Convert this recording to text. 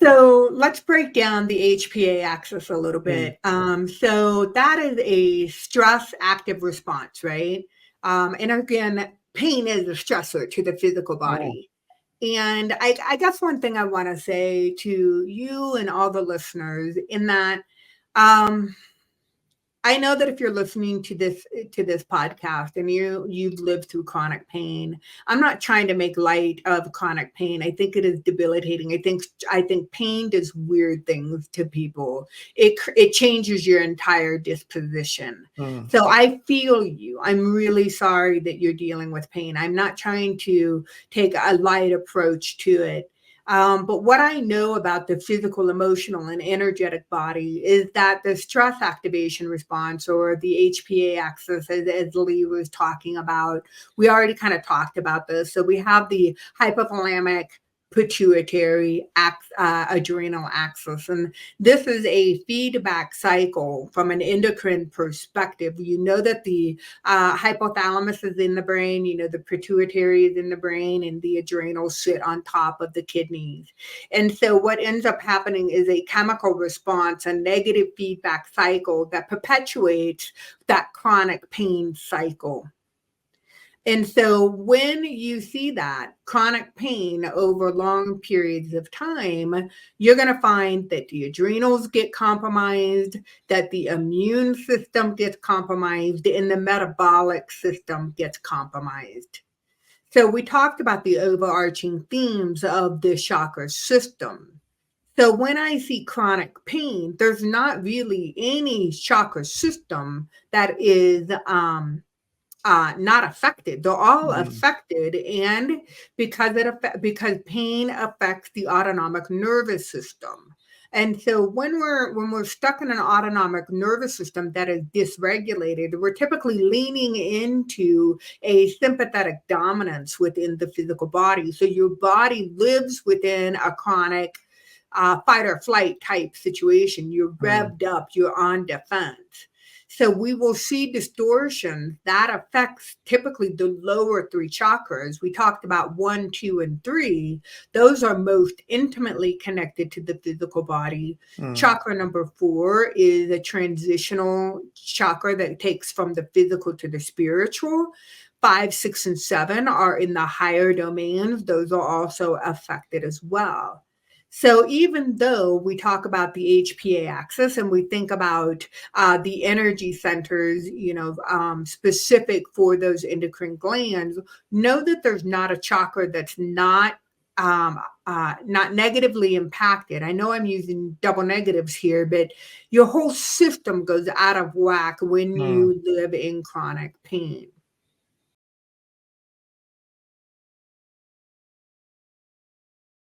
So let's break down the HPA axis a little Mm. bit. So that is a stress active response, right? And again, pain is a stressor to the physical Mm. body. And I guess one thing I want to say to you and all the listeners in that um, I know that if you're listening to this podcast and you've lived through chronic pain, I'm not trying to make light of chronic pain. I think it is debilitating. I think pain does weird things to people. It changes your entire disposition. Mm. So I feel you. I'm really sorry that you're dealing with pain. I'm not trying to take a light approach to it. But what I know about the physical, emotional, and energetic body is that the stress activation response, or the HPA axis, as Leigh was talking about, we already kind of talked about this. So we have the hypothalamic, pituitary, adrenal axis. And this is a feedback cycle from an endocrine perspective. You know that the hypothalamus is in the brain, you know, the pituitary is in the brain, and the adrenals sit on top of the kidneys. And so what ends up happening is a chemical response, a negative feedback cycle that perpetuates that chronic pain cycle. And so when you see that chronic pain over long periods of time, you're going to find that the adrenals get compromised, that the immune system gets compromised, and the metabolic system gets compromised. So we talked about the overarching themes of the chakra system. So when I see chronic pain, there's not really any chakra system that is not affected. They're all Mm. affected, and because pain affects the autonomic nervous system. And so when we're stuck in an autonomic nervous system that is dysregulated, we're typically leaning into a sympathetic dominance within the physical body. So your body lives within a chronic fight or flight type situation. You're Mm. revved up, you're on defense. So we will see distortion that affects typically the lower three chakras. We talked about 1, 2, and 3. Those are most intimately connected to the physical body. Mm. Chakra number 4 is a transitional chakra that takes from the physical to the spiritual. 5, 6, and 7 are in the higher domains. Those are also affected as well. So even though we talk about the HPA axis and we think about the energy centers, specific for those endocrine glands, know that there's not a chakra that's not negatively impacted. I know I'm using double negatives here, but your whole system goes out of whack when Mm. you live in chronic pain.